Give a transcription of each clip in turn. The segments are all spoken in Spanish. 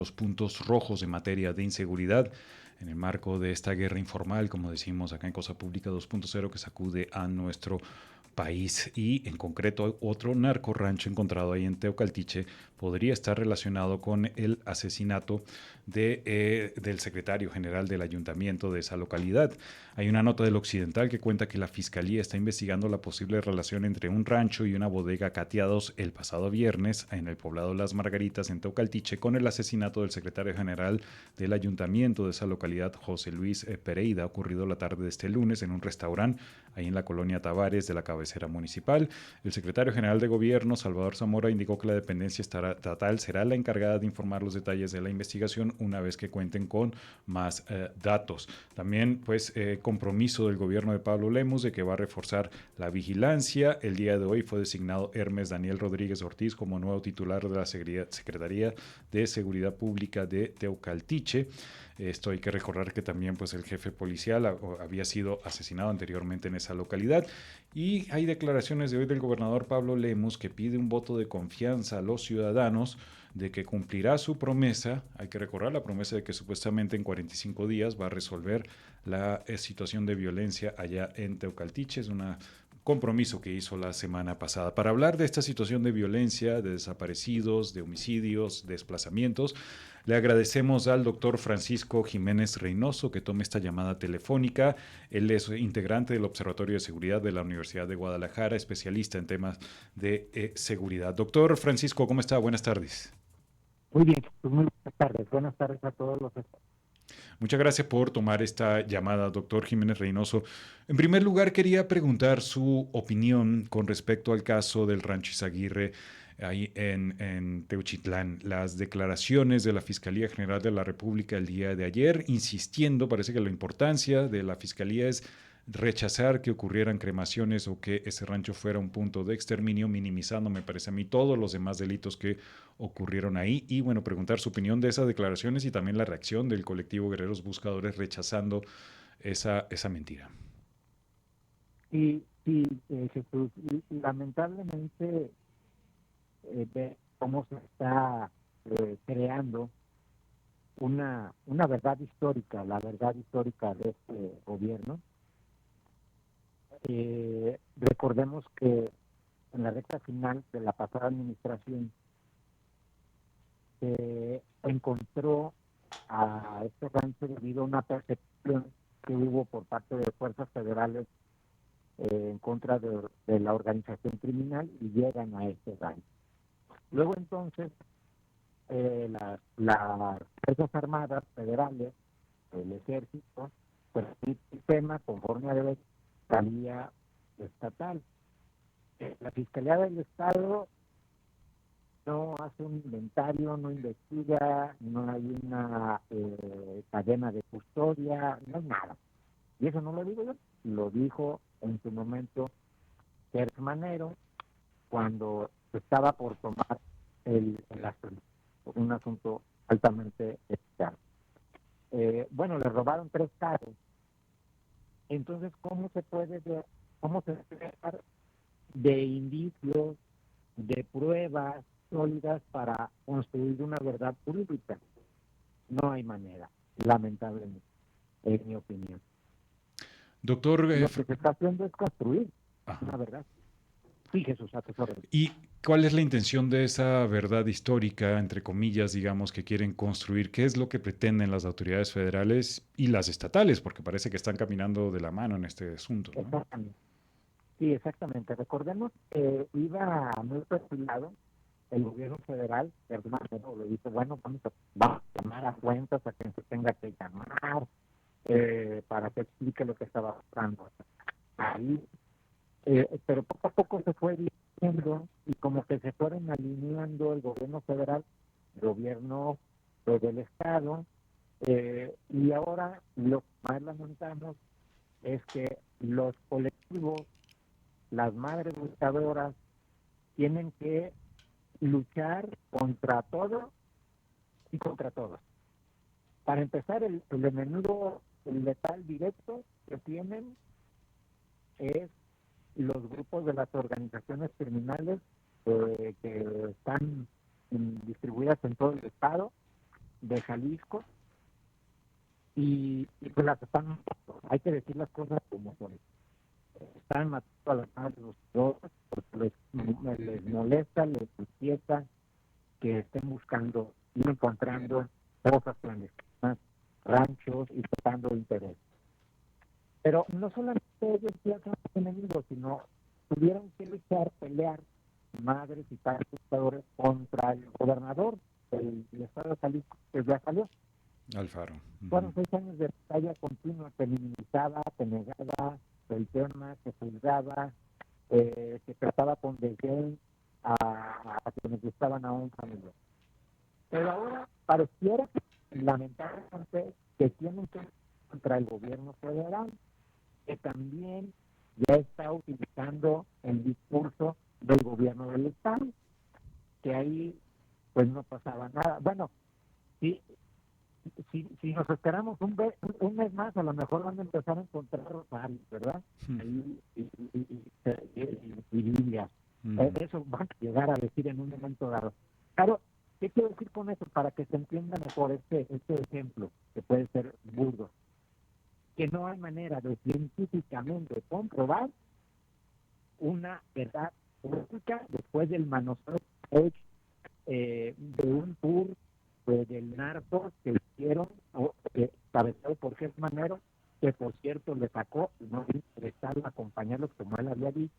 los puntos rojos en materia de inseguridad en el marco de esta guerra informal, como decimos acá en Cosa Pública 2.0, que sacude a nuestro país. Y en concreto otro narco rancho encontrado ahí en Teocaltiche podría estar relacionado con el asesinato del secretario general del ayuntamiento de esa localidad. Hay una nota del Occidental que cuenta que la fiscalía está investigando la posible relación entre un rancho y una bodega cateados el pasado viernes en el poblado Las Margaritas en Teocaltiche con el asesinato del secretario general del ayuntamiento de esa localidad, José Luis Pereira, ocurrido la tarde de este lunes en un restaurante ahí en la colonia Tavares de la cabecera municipal. El secretario general de gobierno, Salvador Zamora, indicó que la dependencia estatal será la encargada de informar los detalles de la investigación una vez que cuenten con más datos. También, pues, compromiso del gobierno de Pablo Lemus de que va a reforzar la vigilancia. El día de hoy fue designado Hermes Daniel Rodríguez Ortiz como nuevo titular de la Secretaría de Seguridad Pública de Teocaltiche. Esto hay que recordar que también pues, el jefe policial había sido asesinado anteriormente en esa localidad. Y hay declaraciones de hoy del gobernador Pablo Lemus que pide un voto de confianza a los ciudadanos de que cumplirá su promesa. Hay que recordar la promesa de que supuestamente en 45 días va a resolver la situación de violencia allá en Teocaltiche. Es una compromiso que hizo la semana pasada. Para hablar de esta situación de violencia, de desaparecidos, de homicidios, desplazamientos, le agradecemos al doctor Francisco Jiménez Reynoso que tome esta llamada telefónica. Él es integrante del Observatorio de Seguridad de la Universidad de Guadalajara, especialista en temas de seguridad. Doctor Francisco, ¿cómo está? Buenas tardes. Muy bien, pues muy buenas tardes. Buenas tardes a todos los. Muchas gracias por tomar esta llamada, doctor Jiménez Reynoso. En primer lugar, quería preguntar su opinión con respecto al caso del Rancho Izaguirre ahí en Teuchitlán. Las declaraciones de la Fiscalía General de la República el día de ayer, insistiendo, parece que la importancia de la Fiscalía es rechazar que ocurrieran cremaciones o que ese rancho fuera un punto de exterminio, minimizando, me parece a mí, todos los demás delitos que ocurrieron ahí. Y bueno, preguntar su opinión de esas declaraciones y también la reacción del colectivo Guerreros Buscadores rechazando esa mentira. Sí, sí, Jesús, lamentablemente ve cómo se está creando una verdad histórica, la verdad histórica de este gobierno. Recordemos que en la recta final de la pasada administración se encontró a este rancho debido a una percepción que hubo por parte de fuerzas federales en contra de la organización criminal y llegan a este rancho. Luego entonces las Fuerzas Armadas federales, el ejército, pues el sistema conforme a la Fiscalía Estatal. La Fiscalía del Estado no hace un inventario, no investiga, no hay una cadena de custodia, no hay nada. Y eso no lo digo yo, lo dijo en su momento Sergio Manero cuando estaba por tomar el asunto, un asunto altamente especial. Bueno, le robaron 3 carros. Entonces, cómo se puede dar de indicios, de pruebas sólidas para construir una verdad pública? No hay manera, lamentablemente, en mi opinión. Doctor, Lo que se está haciendo es construir ajá. una verdad. Sí, Jesús, a tus órdenes. ¿Y cuál es la intención de esa verdad histórica, entre comillas, digamos, que quieren construir? ¿Qué es lo que pretenden las autoridades federales y las estatales? Porque parece que están caminando de la mano en este asunto, ¿no? Exactamente. Sí, exactamente. Recordemos que iba muy perfilado el gobierno federal, Hernán, ¿no? Le dice, bueno, vamos a llamar a cuentas a quien se tenga que llamar para que explique lo que estaba pasando ahí. Pero poco a poco se fue diciendo y como que se fueron alineando el gobierno federal, el gobierno del Estado, y ahora lo que más lamentamos es que los colectivos, las madres buscadoras, tienen que luchar contra todo y contra todos. Para empezar, el enemigo letal directo que tienen es los grupos de las organizaciones criminales que están distribuidas en todo el estado de Jalisco y pues las están matando. Hay que decir las cosas como son. Están matando a las madres luchadoras porque les molesta, les inquieta que estén buscando y encontrando cosas clandestinas, ranchos y tratando interés. Pero no solamente ellos ya son enemigos, sino tuvieron que luchar, pelear madres y padres luchadores contra el gobernador del estado de Jalisco, que ya salió. Alfaro. Fueron 6 años de batalla continua, que minimizaba, que negaba el tema, que juzgaba, que trataba con desdén a quienes estaban a un familiar. Pero ahora pareciera, lamentablemente, que tienen que ir contra el gobierno federal, que también ya está utilizando el discurso del gobierno del estado, que ahí pues no pasaba nada. Bueno, si nos esperamos un mes más, a lo mejor van a empezar a encontrar rosarios, ¿verdad? Ahí, y Biblias. Eso van a llegar a decir en un momento dado. Claro, ¿qué quiero decir con eso? Para que se entienda mejor este ejemplo, que puede ser burdo. Que no hay manera de científicamente comprobar una verdad pública después del manoseo de un tour del narco que hicieron, cabeceado por Jesús Manero, que por cierto le sacó, no le interesaba acompañarlo como él había dicho,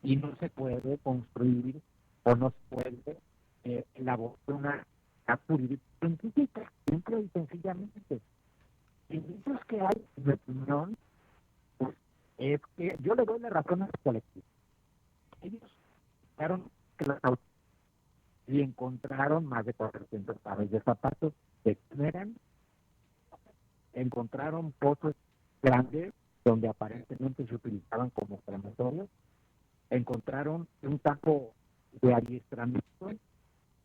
y no se puede construir o no se puede elaborar una jurídica científica, simple y sencillamente. Y dichos que hay, en mi opinión, pues, es que yo le doy la razón a los colectivos. Ellos buscaron que las autoridades y encontraron más de 400 pares de zapatos que eran, encontraron pozos grandes donde aparentemente se utilizaban como crematorios, encontraron un campo de adiestramiento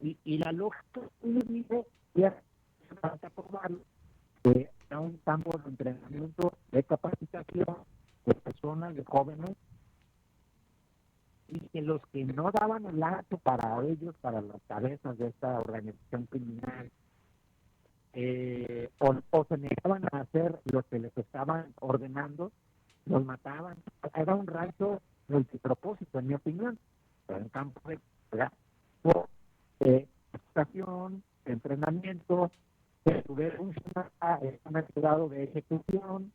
y la lógica me dice que falta probarlo, que era un campo de entrenamiento, de capacitación de personas, de jóvenes, y que los que no daban el acto para ellos, para las cabezas de esta organización criminal, o se negaban a hacer lo que les estaban ordenando, los mataban. Era un rancho multipropósito, en mi opinión, era un campo de estación, entrenamiento, de un método de ejecución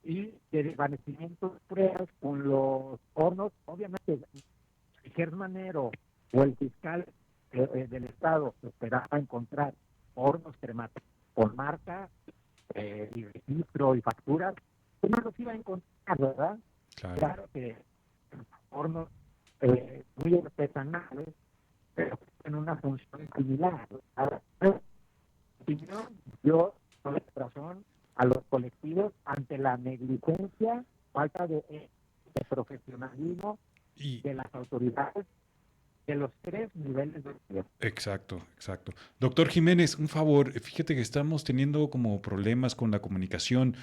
y de desvanecimiento de pruebas con los hornos. Obviamente, Gertz Manero o el fiscal del Estado esperaba encontrar hornos crematorios con marca y registro y facturas, pues no los iba a encontrar, ¿verdad? Claro que hornos muy artesanales, pero en una función similar. Ahora, yo doy razón a los colectivos ante la negligencia, falta de profesionalismo de las autoridades de los 3 niveles de gobierno. Exacto. Doctor Jiménez, un favor, fíjate que estamos teniendo como problemas con la comunicación.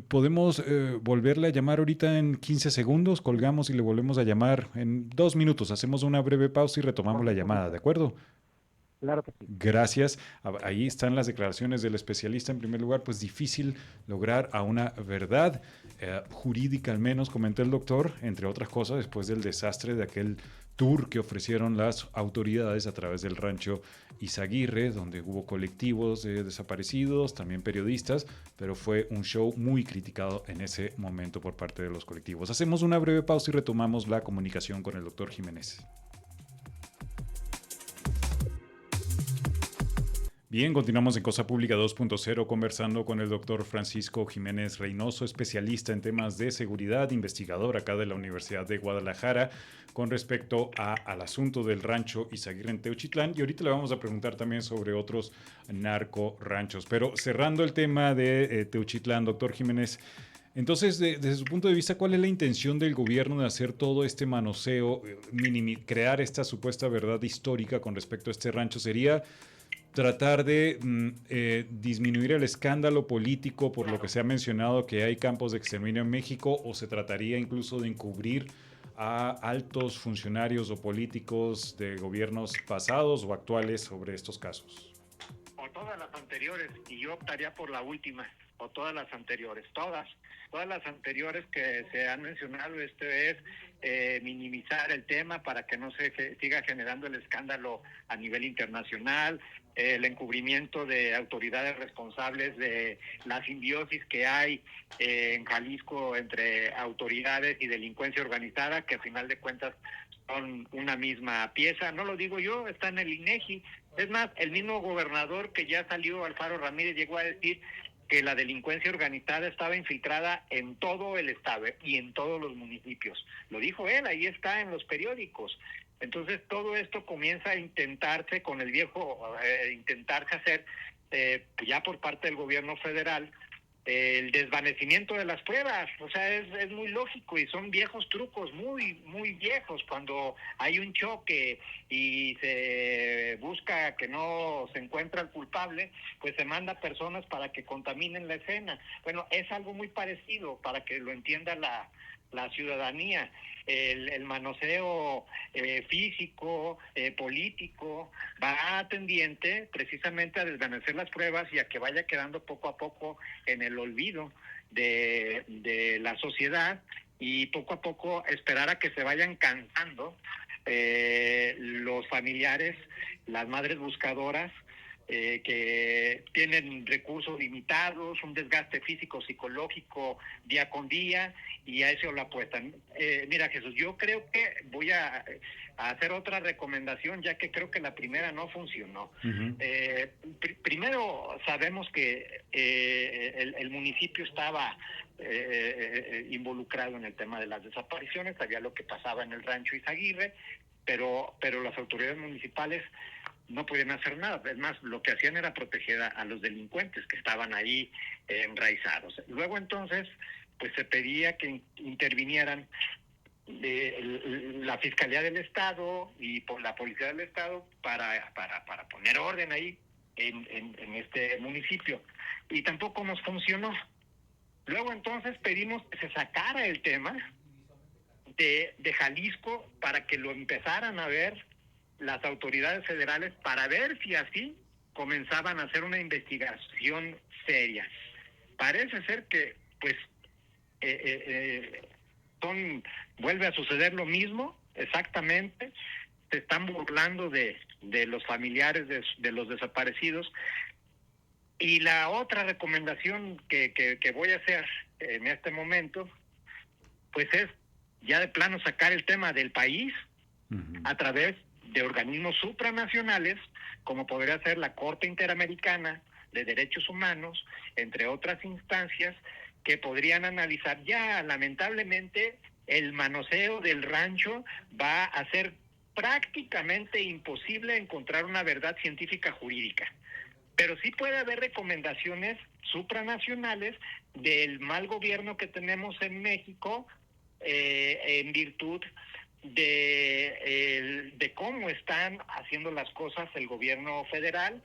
¿Podemos volverle a llamar ahorita en 15 segundos? Colgamos y le volvemos a llamar en 2 minutos. Hacemos una breve pausa y retomamos la llamada, ¿de acuerdo? Claro que sí. Gracias. Ahí están las declaraciones del especialista. En primer lugar, pues difícil lograr a una verdad jurídica, al menos, comentó el doctor, entre otras cosas, después del desastre de aquel tour que ofrecieron las autoridades a través del rancho Izaguirre, donde hubo colectivos de desaparecidos, también periodistas, pero fue un show muy criticado en ese momento por parte de los colectivos. Hacemos una breve pausa y retomamos la comunicación con el doctor Jiménez. Bien, continuamos en Cosa Pública 2.0 conversando con el doctor Francisco Jiménez Reynoso, especialista en temas de seguridad, investigador acá de la Universidad de Guadalajara, con respecto al asunto del rancho Izaguirre en Teuchitlán. Y ahorita le vamos a preguntar también sobre otros narco ranchos. Pero cerrando el tema de Teuchitlán, doctor Jiménez, entonces, desde su punto de vista, ¿cuál es la intención del gobierno de hacer todo este manoseo, crear esta supuesta verdad histórica con respecto a este rancho? ¿Sería tratar de disminuir el escándalo político por lo que se ha mencionado que hay campos de exterminio en México, o se trataría incluso de encubrir a altos funcionarios o políticos de gobiernos pasados o actuales sobre estos casos? todas las anteriores, y yo optaría por la última, o todas las anteriores, todas las anteriores que se han mencionado. Es minimizar el tema para que no se siga generando el escándalo a nivel internacional, el encubrimiento de autoridades responsables de la simbiosis que hay en Jalisco entre autoridades y delincuencia organizada, que a final de cuentas son una misma pieza. No lo digo yo, está en el INEGI. Es más, el mismo gobernador que ya salió, Alfaro Ramírez, llegó a decir que la delincuencia organizada estaba infiltrada en todo el estado y en todos los municipios. Lo dijo él, ahí está en los periódicos. Entonces todo esto comienza a intentarse con el viejo, intentarse hacer ya por parte del gobierno federal el desvanecimiento de las pruebas. O sea, es muy lógico, y son viejos trucos, muy viejos. Cuando hay un choque y se busca que no se encuentra el culpable, pues se manda personas para que contaminen la escena. Bueno, es algo muy parecido para que lo entienda la ciudadanía. El manoseo físico, político, va tendiente precisamente a desvanecer las pruebas y a que vaya quedando poco a poco en el olvido de la sociedad, y poco a poco esperar a que se vayan cansando los familiares, las madres buscadoras, que tienen recursos limitados, un desgaste físico, psicológico día con día, y a eso lo apuestan. Mira, Jesús, yo creo que voy a hacer otra recomendación, ya que creo que la primera no funcionó. Uh-huh. Primero, sabemos que el municipio estaba involucrado en el tema de las desapariciones, sabía lo que pasaba en el rancho Izaguirre, pero las autoridades municipales no podían hacer nada. Es más, lo que hacían era proteger a los delincuentes que estaban ahí enraizados. Luego entonces, pues se pedía que intervinieran la Fiscalía del Estado y por la Policía del Estado para poner orden ahí en este municipio. Y tampoco nos funcionó. Luego entonces pedimos que se sacara el tema de Jalisco para que lo empezaran a ver las autoridades federales, para ver si así comenzaban a hacer una investigación seria. Parece ser que pues vuelve a suceder lo mismo, exactamente. Se están burlando de los familiares de los desaparecidos. Y la otra recomendación que voy a hacer en este momento, pues es ya de plano sacar el tema del país uh-huh. a través de organismos supranacionales, como podría ser la Corte Interamericana de Derechos Humanos, entre otras instancias, que podrían analizar. Ya lamentablemente el manoseo del rancho va a ser prácticamente imposible encontrar una verdad científica jurídica, pero sí puede haber recomendaciones supranacionales del mal gobierno que tenemos en México, en virtud de cómo están haciendo las cosas el gobierno federal,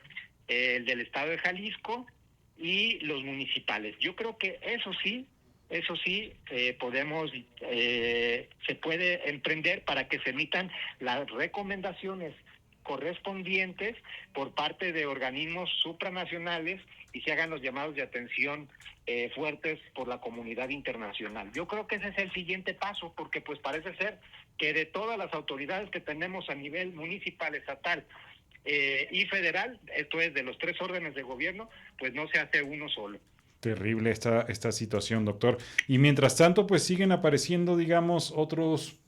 el del estado de Jalisco y los municipales. Yo creo que eso sí podemos, se puede emprender para que se emitan las recomendaciones correspondientes por parte de organismos supranacionales y se hagan los llamados de atención fuertes por la comunidad internacional. Yo creo que ese es el siguiente paso, porque pues parece ser que de todas las autoridades que tenemos a nivel municipal, estatal y federal, esto es de los 3 órdenes de gobierno, pues no se hace uno solo. Terrible esta situación, doctor. Y mientras tanto, pues siguen apareciendo, digamos, otros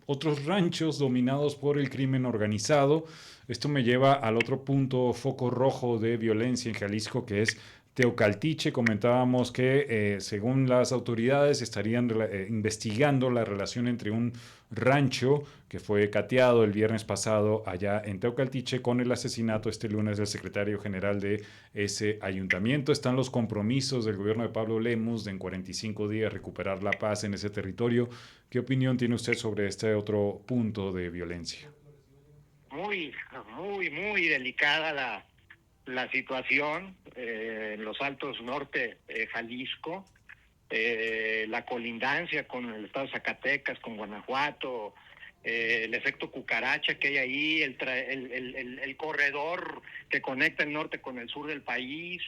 ranchos dominados por el crimen organizado. Esto me lleva al otro punto, foco rojo de violencia en Jalisco, que es Teocaltiche. Comentábamos que según las autoridades estarían investigando la relación entre un rancho que fue cateado el viernes pasado allá en Teocaltiche con el asesinato este lunes del secretario general de ese ayuntamiento. Están los compromisos del gobierno de Pablo Lemus de en 45 días recuperar la paz en ese territorio. ¿Qué opinión tiene usted sobre este otro punto de violencia? Muy delicada la situación en los Altos Norte Jalisco, la colindancia con el estado de Zacatecas, con Guanajuato, el efecto cucaracha que hay ahí, el corredor que conecta el norte con el sur del país,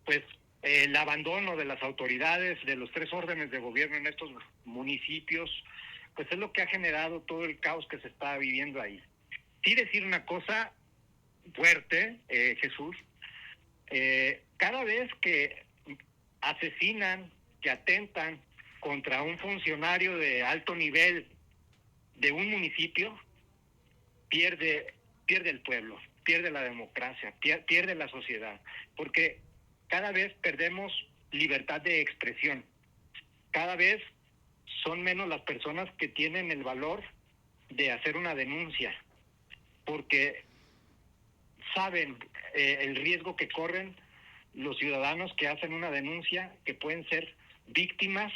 pues el abandono de las autoridades, de los 3 órdenes de gobierno en estos municipios, pues es lo que ha generado todo el caos que se está viviendo ahí. Sí decir una cosa fuerte, Jesús, cada vez que asesinan, que atentan contra un funcionario de alto nivel de un municipio, pierde el pueblo, pierde la democracia, pierde la sociedad, porque cada vez perdemos libertad de expresión, cada vez son menos las personas que tienen el valor de hacer una denuncia, porque saben el riesgo que corren los ciudadanos que hacen una denuncia, que pueden ser víctimas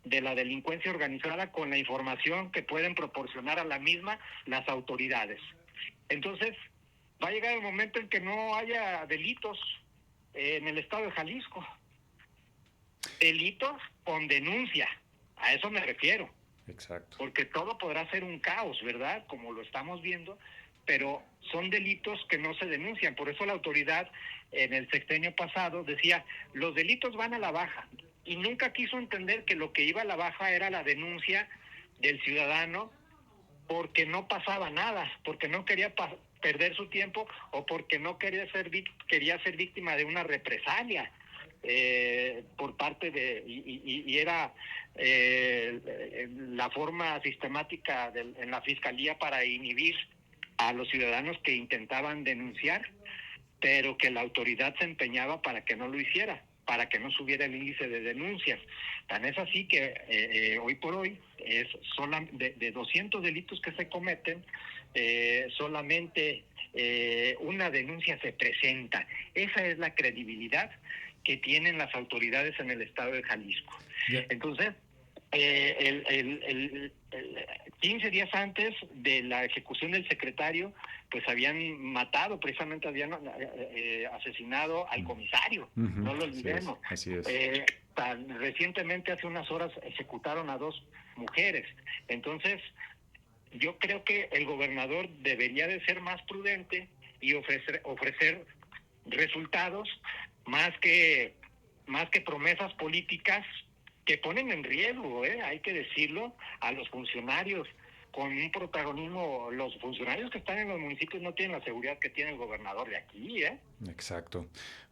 de la delincuencia organizada con la información que pueden proporcionar a la misma las autoridades. Entonces, va a llegar el momento en que no haya delitos en el estado de Jalisco. Delitos con denuncia, a eso me refiero. Exacto. Porque todo podrá ser un caos, ¿verdad? Como lo estamos viendo, pero son delitos que no se denuncian. Por eso la autoridad en el sexenio pasado decía, los delitos van a la baja, y nunca quiso entender que lo que iba a la baja era la denuncia del ciudadano, porque no pasaba nada, porque no quería perder su tiempo, o porque no quería ser víctima de una represalia por parte de, y era la forma sistemática en la fiscalía para inhibir a los ciudadanos que intentaban denunciar, pero que la autoridad se empeñaba para que no lo hiciera, para que no subiera el índice de denuncias. Tan es así que hoy por hoy es de 200 delitos que se cometen, solamente una denuncia se presenta. Esa es la credibilidad que tienen las autoridades en el estado de Jalisco. Yeah. Entonces, 15 días antes de la ejecución del secretario, pues habían matado, precisamente habían asesinado al comisario, no lo olvidemos. Así es. Recientemente, hace unas horas, ejecutaron a 2 mujeres. Entonces, yo creo que el gobernador debería de ser más prudente y ofrecer resultados más que promesas políticas que ponen en riesgo, hay que decirlo, a los funcionarios con un protagonismo. Los funcionarios que están en los municipios no tienen la seguridad que tiene el gobernador de aquí, Exacto.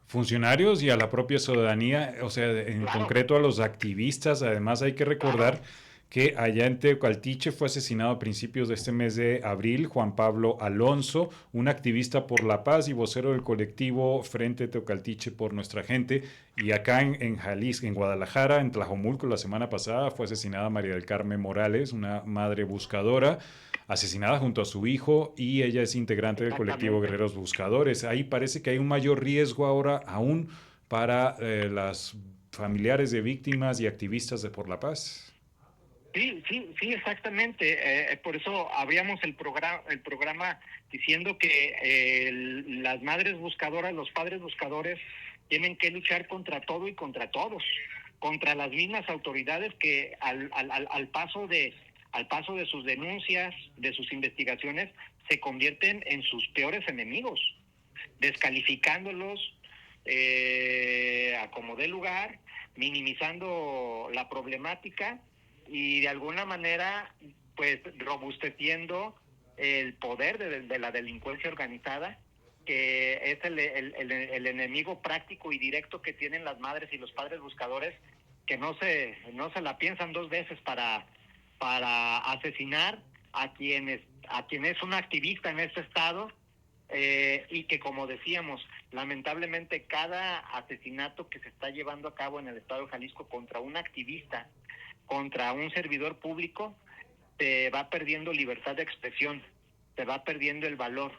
Funcionarios y a la propia ciudadanía, o sea, en concreto a los activistas. Además, hay que recordar que allá en Teocaltiche fue asesinado a principios de este mes de abril Juan Pablo Alonso, un activista por la paz y vocero del colectivo Frente Teocaltiche por Nuestra Gente. Y acá en Jalisco, en Guadalajara, en Tlajomulco, la semana pasada fue asesinada María del Carmen Morales, una madre buscadora, asesinada junto a su hijo, y ella es integrante del colectivo Guerreros Buscadores. Ahí parece que hay un mayor riesgo ahora aún para las familiares de víctimas y activistas de Por la Paz. Sí, exactamente. Por eso abríamos el programa diciendo que las madres buscadoras, los padres buscadores, tienen que luchar contra todo y contra todos, contra las mismas autoridades que al paso de sus denuncias, de sus investigaciones, se convierten en sus peores enemigos, descalificándolos a como dé lugar, minimizando la problemática y de alguna manera pues robusteciendo el poder de la delincuencia organizada, que es el enemigo práctico y directo que tienen las madres y los padres buscadores, que no se la piensan 2 veces para asesinar a quien es un activista en este estado, y que, como decíamos, lamentablemente cada asesinato que se está llevando a cabo en el estado de Jalisco contra un activista, contra un servidor público, se va perdiendo libertad de expresión, se va perdiendo el valor,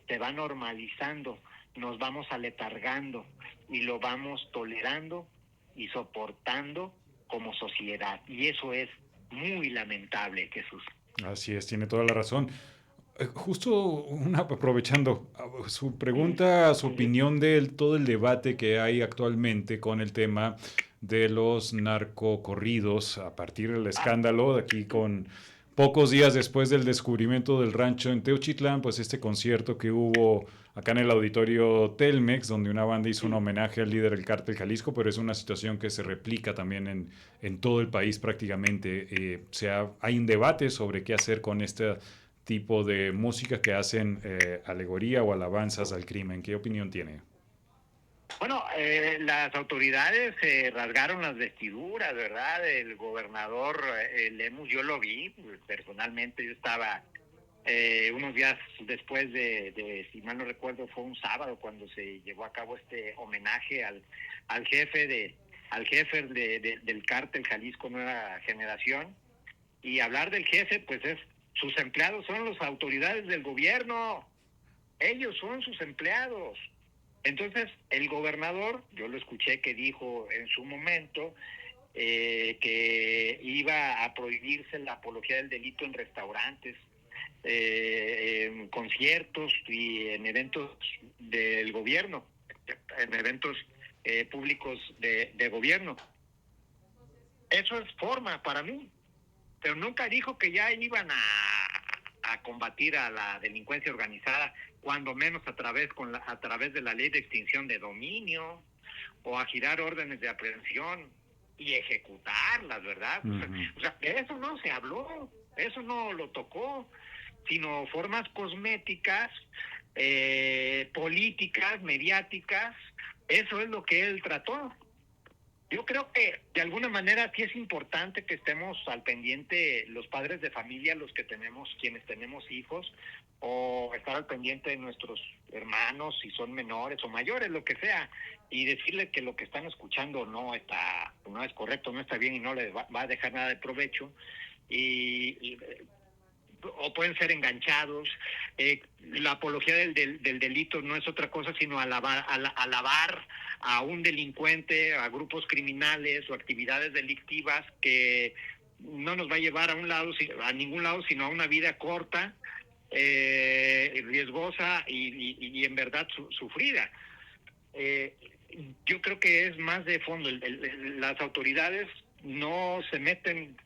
se va normalizando, nos vamos aletargando y lo vamos tolerando y soportando como sociedad. Y eso es muy lamentable, Jesús. Así es, tiene toda la razón. Justo aprovechando su pregunta, su opinión de todo el debate que hay actualmente con el tema de los narcocorridos a partir del escándalo de aquí con pocos días después del descubrimiento del rancho en Teochitlán, pues este concierto que hubo acá en el auditorio Telmex, donde una banda hizo un homenaje al líder del cártel Jalisco, pero es una situación que se replica también en todo el país prácticamente. Hay un debate sobre qué hacer con este tipo de música que hacen alegoría o alabanzas al crimen. ¿Qué opinión tiene? Bueno, las autoridades rasgaron las vestiduras, ¿verdad? El gobernador Lemus, yo lo vi personalmente, yo estaba unos días después si mal no recuerdo, fue un sábado cuando se llevó a cabo este homenaje al jefe del cártel Jalisco Nueva Generación. Y hablar del jefe, pues sus empleados son las autoridades del gobierno, ellos son sus empleados. Entonces, el gobernador, yo lo escuché que dijo en su momento que iba a prohibirse la apología del delito en restaurantes, en conciertos y en eventos del gobierno, en eventos públicos de gobierno. Eso es forma para mí, pero nunca dijo que ya iban a combatir a la delincuencia organizada, cuando menos a través de la ley de extinción de dominio, o a girar órdenes de aprehensión y ejecutarlas, ¿verdad? O sea, de eso no se habló, eso no lo tocó, sino formas cosméticas, políticas, mediáticas. Eso es lo que él trató. Yo creo que de alguna manera sí es importante que estemos al pendiente los padres de familia, quienes tenemos hijos, o estar al pendiente de nuestros hermanos, si son menores o mayores, lo que sea, y decirles que lo que están escuchando no es correcto, no está bien y no les va a dejar nada de provecho, o pueden ser enganchados. La apología del delito no es otra cosa sino alabar a un delincuente, a grupos criminales o actividades delictivas, que no nos va a llevar a ningún lado, sino a una vida corta, riesgosa y en verdad sufrida. Yo creo que es más de fondo. Las autoridades no se meten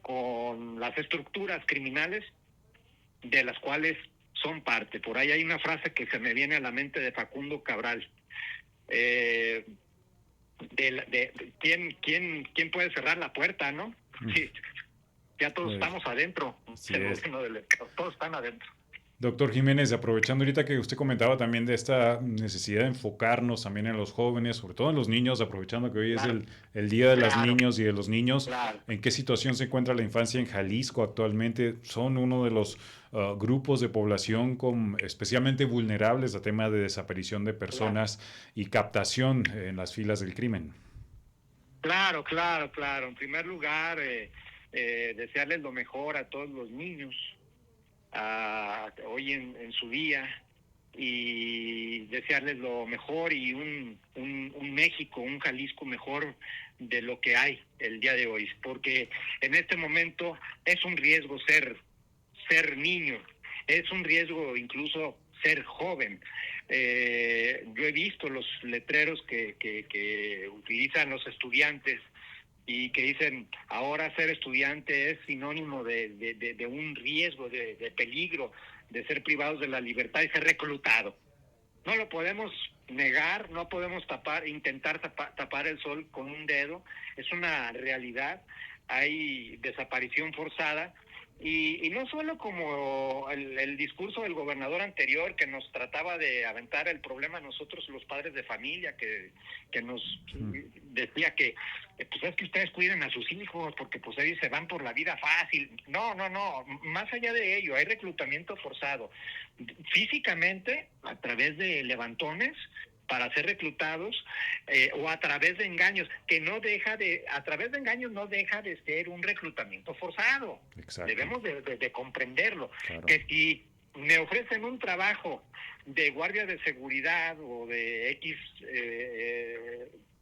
con las estructuras criminales de las cuales son parte. Por ahí hay una frase que se me viene a la mente de Facundo Cabral. ¿Quién puede cerrar la puerta, no? Sí, ya todos estamos adentro. Todos están adentro. Doctor Jiménez, aprovechando ahorita que usted comentaba también de esta necesidad de enfocarnos también en los jóvenes, sobre todo en los niños, aprovechando que hoy es el Día de los Niños y de los Niños, ¿en qué situación se encuentra la infancia en Jalisco actualmente? Son uno de los grupos de población especialmente vulnerables a tema de desaparición de personas y captación en las filas del crimen. Claro. En primer lugar, desearles lo mejor a todos los niños hoy en su día, y desearles lo mejor y un México, un Jalisco mejor de lo que hay el día de hoy, porque en este momento es un riesgo ser niño, es un riesgo incluso ser joven. Yo he visto los letreros que utilizan los estudiantes y que dicen, ahora ser estudiante es sinónimo de un riesgo, de peligro, de ser privados de la libertad y ser reclutado. No lo podemos negar, no podemos intentar tapar el sol con un dedo. Es una realidad. Hay desaparición forzada. Y no solo como el discurso del gobernador anterior, que nos trataba de aventar el problema a nosotros los padres de familia, que nos decía que pues es que ustedes cuiden a sus hijos porque pues ellos se van por la vida fácil. No, más allá de ello, hay reclutamiento forzado físicamente a través de levantones para ser reclutados, o a través de engaños, a través de engaños no deja de ser un reclutamiento forzado. Exacto. Debemos de comprenderlo. Claro. Que si me ofrecen un trabajo de guardia de seguridad o de X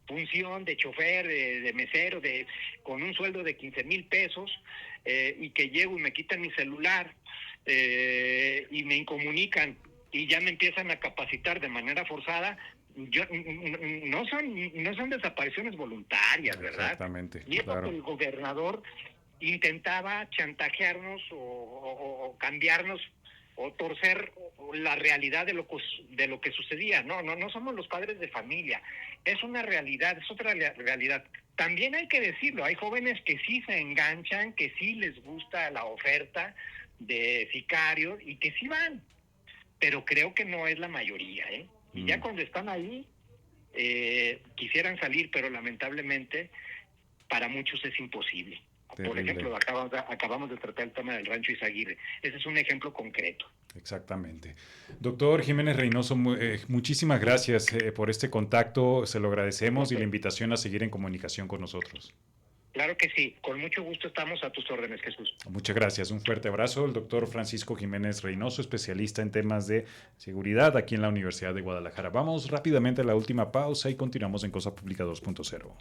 función, de chofer, de mesero, con un sueldo de 15,000 pesos, y que llego y me quitan mi celular, y me incomunican y ya me empiezan a capacitar de manera forzada, no son desapariciones voluntarias, ¿verdad? Exactamente. Y es lo que el gobernador intentaba chantajearnos o cambiarnos o torcer la realidad de lo que sucedía. No somos los padres de familia. Es una realidad, es otra realidad. También hay que decirlo, hay jóvenes que sí se enganchan, que sí les gusta la oferta de sicarios y que sí van, pero creo que no es la mayoría, ¿eh? Y ya cuando están ahí, quisieran salir, pero lamentablemente para muchos es imposible. Terrible. Por ejemplo, acabamos de tratar el tema del Rancho Izaguirre. Ese es un ejemplo concreto. Exactamente. Doctor Jiménez Reynoso, muchísimas gracias por este contacto, se lo agradecemos, y la invitación a seguir en comunicación con nosotros. Claro que sí, con mucho gusto estamos a tus órdenes, Jesús. Muchas gracias, un fuerte abrazo. El doctor Francisco Jiménez Reynoso, especialista en temas de seguridad aquí en la Universidad de Guadalajara. Vamos rápidamente a la última pausa y continuamos en Cosa Pública 2.0.